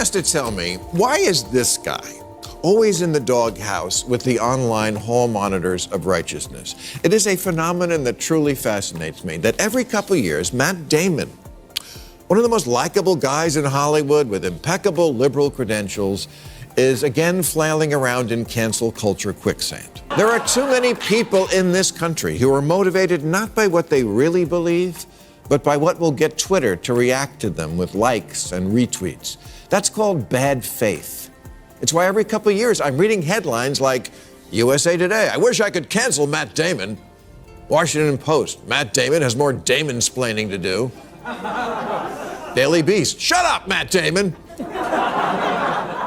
has to tell me, why is this guy always in the doghouse with the online hall monitors of righteousness? It is a phenomenon that truly fascinates me, that every couple of years, Matt Damon, one of the most likable guys in Hollywood with impeccable liberal credentials, is again flailing around in cancel culture quicksand. There are too many people in this country who are motivated not by what they really believe, but by what will get Twitter to react to them with likes and retweets. That's called bad faith. It's why every couple of years I'm reading headlines like USA Today, I wish I could cancel Matt Damon. Washington Post, Matt Damon has more Damon-splaining to do. Daily Beast, shut up, Matt Damon.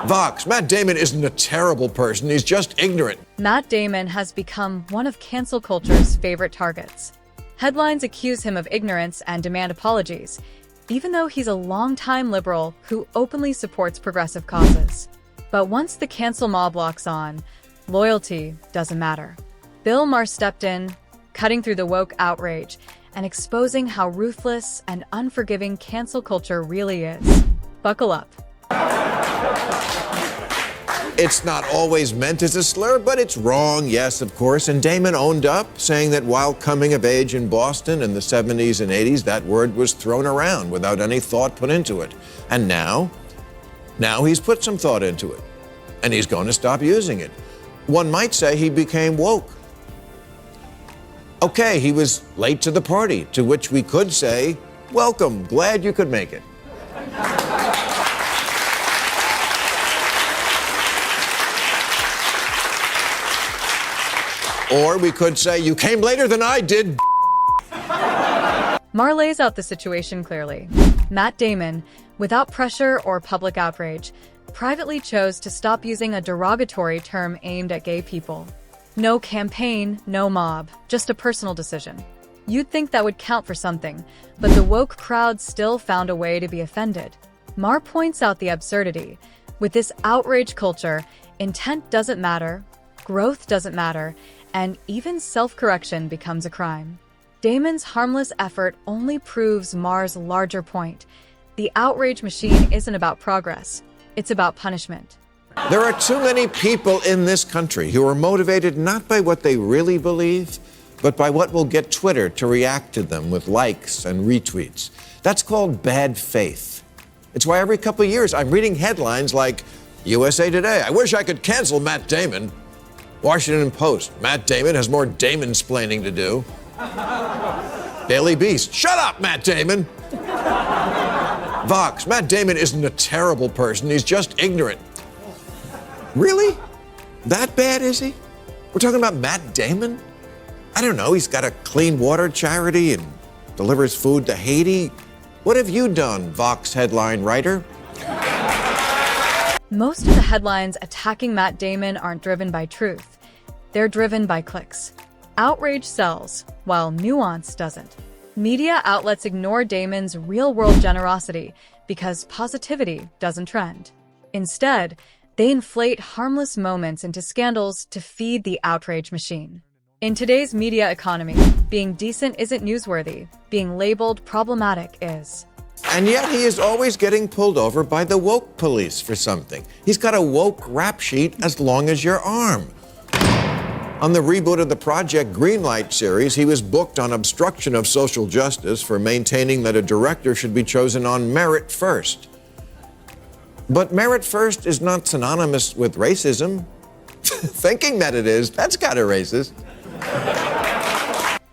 Vox, Matt Damon isn't a terrible person, he's just ignorant. Matt Damon has become one of cancel culture's favorite targets. Headlines accuse him of ignorance and demand apologies, even though he's a longtime liberal who openly supports progressive causes. But once the cancel mob locks on, loyalty doesn't matter. Bill Maher stepped in, cutting through the woke outrage and exposing how ruthless and unforgiving cancel culture really is. Buckle up. It's not always meant as a slur, but it's wrong, yes, of course. And Damon owned up, saying that while coming of age in Boston in the 70s and 80s, that word was thrown around without any thought put into it. And now he's put some thought into it, and he's going to stop using it. One might say he became woke. Okay, he was late to the party, to which we could say, welcome, glad you could make it. Or we could say, you came later than I did. Maher lays out the situation clearly. Matt Damon, without pressure or public outrage, privately chose to stop using a derogatory term aimed at gay people. No campaign, no mob, just a personal decision. You'd think that would count for something, but the woke crowd still found a way to be offended. Maher points out the absurdity. With this outrage culture, intent doesn't matter, growth doesn't matter, and even self-correction becomes a crime. Damon's harmless effort only proves Maher's larger point. The outrage machine isn't about progress, it's about punishment. There are too many people in this country who are motivated not by what they really believe, but by what will get Twitter to react to them with likes and retweets. That's called bad faith. It's why every couple of years I'm reading headlines like USA Today, I wish I could cancel Matt Damon. Washington Post, Matt Damon has more Damon-splaining to do. Daily Beast, shut up, Matt Damon. Vox, Matt Damon isn't a terrible person, he's just ignorant. Really? That bad, is he? We're talking about Matt Damon? I don't know, he's got a clean water charity and delivers food to Haiti. What have you done, Vox headline writer? Most of the headlines attacking Matt Damon aren't driven by truth. They're driven by clicks. Outrage sells, while nuance doesn't. Media outlets ignore Damon's real-world generosity because positivity doesn't trend. Instead, they inflate harmless moments into scandals to feed the outrage machine. In today's media economy, being decent isn't newsworthy. Being labeled problematic is. And yet he is always getting pulled over by the woke police for something. He's got a woke rap sheet as long as your arm. On the reboot of the Project Greenlight series, he was booked on obstruction of social justice for maintaining that a director should be chosen on merit first. But merit first is not synonymous with racism. Thinking that it is, that's kind of racist.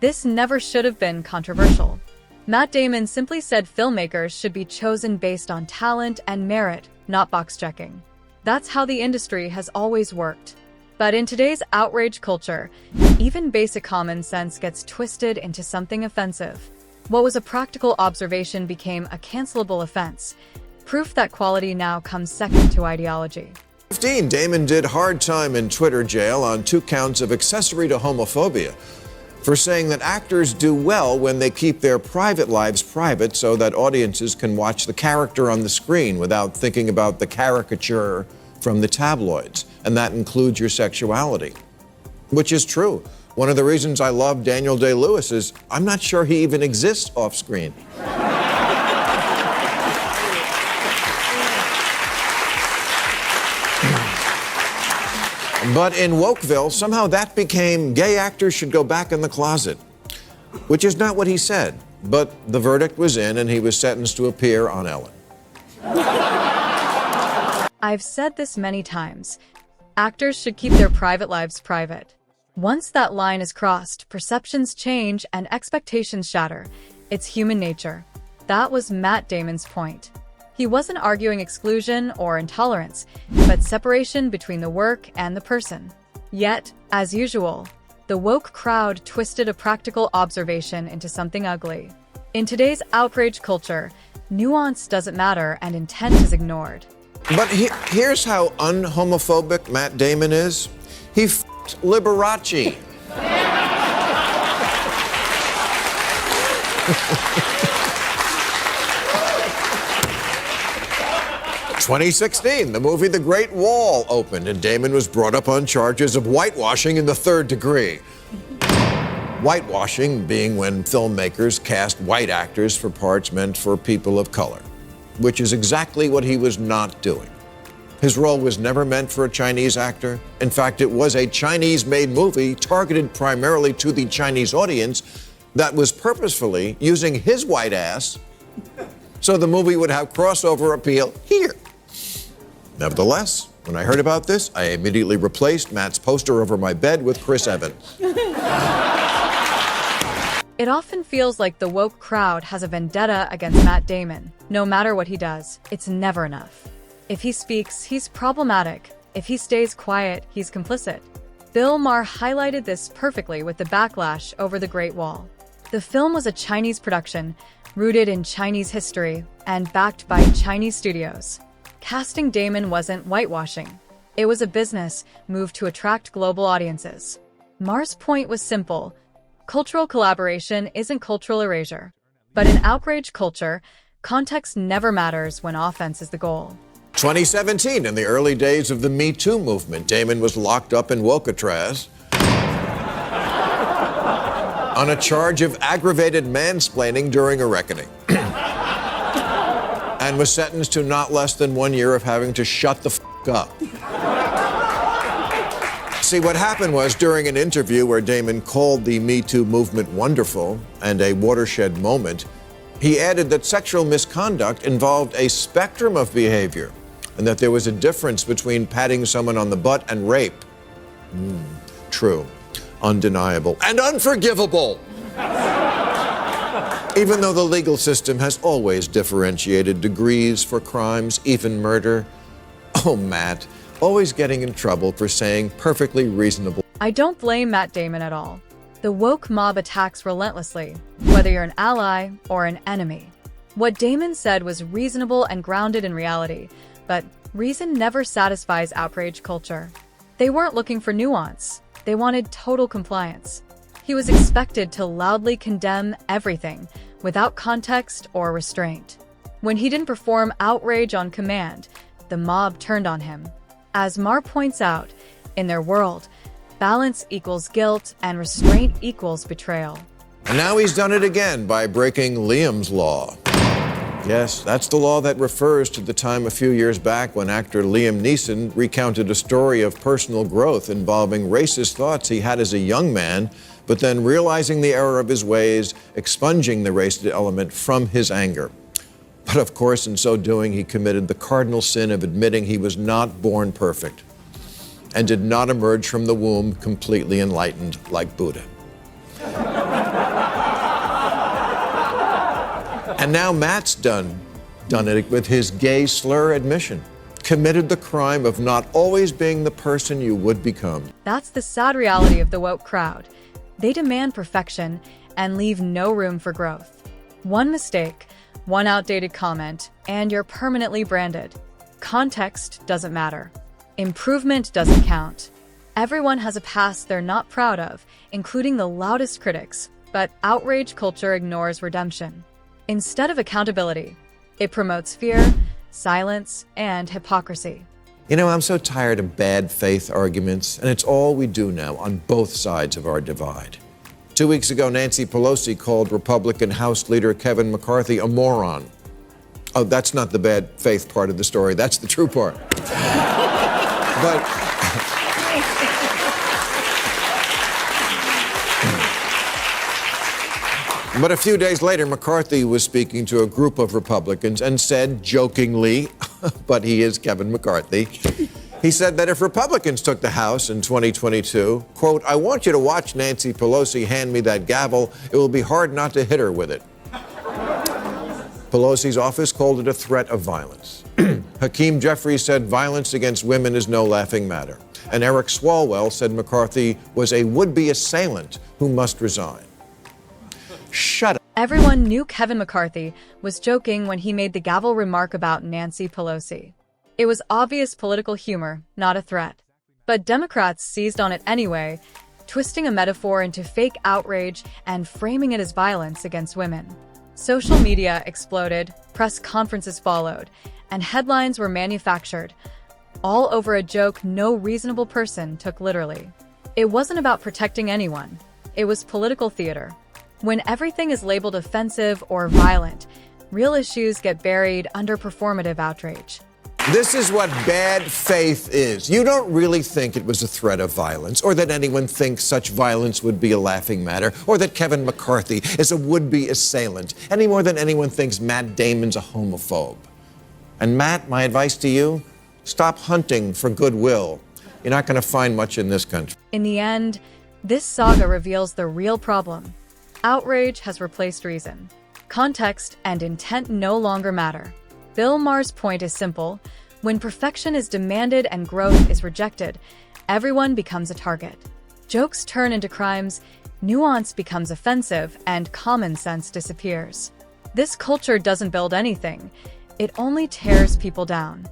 This never should have been controversial. Matt Damon simply said filmmakers should be chosen based on talent and merit, not box checking. That's how the industry has always worked. But in today's outrage culture, even basic common sense gets twisted into something offensive. What was a practical observation became a cancelable offense. Proof that quality now comes second to ideology. 15, Damon did hard time in Twitter jail on 2 counts of accessory to homophobia for saying that actors do well when they keep their private lives private so that audiences can watch the character on the screen without thinking about the caricature from the tabloids, and that includes your sexuality. Which is true. One of the reasons I love Daniel Day-Lewis is I'm not sure he even exists off screen. But in Wokeville, somehow that became gay actors should go back in the closet, which is not what he said. But the verdict was in, and he was sentenced to appear on Ellen. I've said this many times. Actors should keep their private lives private. Once that line is crossed, perceptions change and expectations shatter. It's human nature. That was Matt Damon's point. He wasn't arguing exclusion or intolerance, but separation between the work and the person. Yet, as usual, the woke crowd twisted a practical observation into something ugly. In today's outrage culture, nuance doesn't matter and intent is ignored. But here's how unhomophobic Matt Damon is. He f***ed Liberace. 2016, the movie The Great Wall opened, and Damon was brought up on charges of whitewashing in the 3rd degree. Whitewashing being when filmmakers cast white actors for parts meant for people of color, which is exactly what he was not doing. His role was never meant for a Chinese actor. In fact, it was a Chinese-made movie targeted primarily to the Chinese audience that was purposefully using his white ass so the movie would have crossover appeal here. Nevertheless, when I heard about this, I immediately replaced Matt's poster over my bed with Chris Evans. It often feels like the woke crowd has a vendetta against Matt Damon. No matter what he does, it's never enough. If he speaks, he's problematic. If he stays quiet, he's complicit. Bill Maher highlighted this perfectly with the backlash over The Great Wall. The film was a Chinese production, rooted in Chinese history, and backed by Chinese studios. Casting Damon wasn't whitewashing. It was a business move to attract global audiences. Maher's point was simple. Cultural collaboration isn't cultural erasure. But in outrage culture, context never matters when offense is the goal. 2017, in the early days of the Me Too movement, Damon was locked up in Wokatraz on a charge of aggravated mansplaining during a reckoning and was sentenced to not less than 1 year of having to shut the f*** up. See, what happened was, during an interview where Damon called the Me Too movement wonderful and a watershed moment, he added that sexual misconduct involved a spectrum of behavior and that there was a difference between patting someone on the butt and rape. True, undeniable, and unforgivable. Even though the legal system has always differentiated degrees for crimes, even murder. Oh, Matt, always getting in trouble for saying perfectly reasonable. I don't blame Matt Damon at all. The woke mob attacks relentlessly, whether you're an ally or an enemy. What Damon said was reasonable and grounded in reality, but reason never satisfies outrage culture. They weren't looking for nuance. They wanted total compliance. He was expected to loudly condemn everything, without context or restraint. When he didn't perform outrage on command, the mob turned on him. As Maher points out, in their world, balance equals guilt and restraint equals betrayal. And now he's done it again by breaking Liam's law. Yes, that's the law that refers to the time a few years back when actor Liam Neeson recounted a story of personal growth involving racist thoughts he had as a young man, but then realizing the error of his ways, expunging the racist element from his anger. But of course, in so doing, he committed the cardinal sin of admitting he was not born perfect and did not emerge from the womb completely enlightened like Buddha. And now Matt's done it with his gay slur admission, committed the crime of not always being the person you would become. That's the sad reality of the woke crowd. They demand perfection and leave no room for growth. One mistake, one outdated comment, and you're permanently branded. Context doesn't matter. Improvement doesn't count. Everyone has a past they're not proud of, including the loudest critics, but outrage culture ignores redemption. Instead of accountability, it promotes fear, silence, and hypocrisy. You know, I'm so tired of bad faith arguments, and it's all we do now on both sides of our divide. 2 weeks ago, Nancy Pelosi called Republican House Leader Kevin McCarthy a moron. Oh, that's not the bad faith part of the story. That's the true part. But But a few days later, McCarthy was speaking to a group of Republicans and said, jokingly, but he is Kevin McCarthy, he said that if Republicans took the House in 2022, quote, I want you to watch Nancy Pelosi hand me that gavel. It will be hard not to hit her with it. Pelosi's office called it a threat of violence. Hakeem Jeffries said violence against women is no laughing matter. And Eric Swalwell said McCarthy was a would-be assailant who must resign. Shut up. Everyone knew Kevin McCarthy was joking when he made the gavel remark about Nancy Pelosi. It was obvious political humor, not a threat. But Democrats seized on it anyway, twisting a metaphor into fake outrage and framing it as violence against women. Social media exploded, press conferences followed, and headlines were manufactured, all over a joke no reasonable person took literally. It wasn't about protecting anyone. It was political theater. When everything is labeled offensive or violent, real issues get buried under performative outrage. This is what bad faith is. You don't really think it was a threat of violence, or that anyone thinks such violence would be a laughing matter, or that Kevin McCarthy is a would-be assailant, any more than anyone thinks Matt Damon's a homophobe. And Matt, my advice to you, stop hunting for goodwill. You're not going to find much in this country. In the end, this saga reveals the real problem. Outrage has replaced reason. Context and intent no longer matter. Bill Maher's point is simple. When perfection is demanded and growth is rejected, everyone becomes a target. Jokes turn into crimes, nuance becomes offensive, and common sense disappears. This culture doesn't build anything. It only tears people down.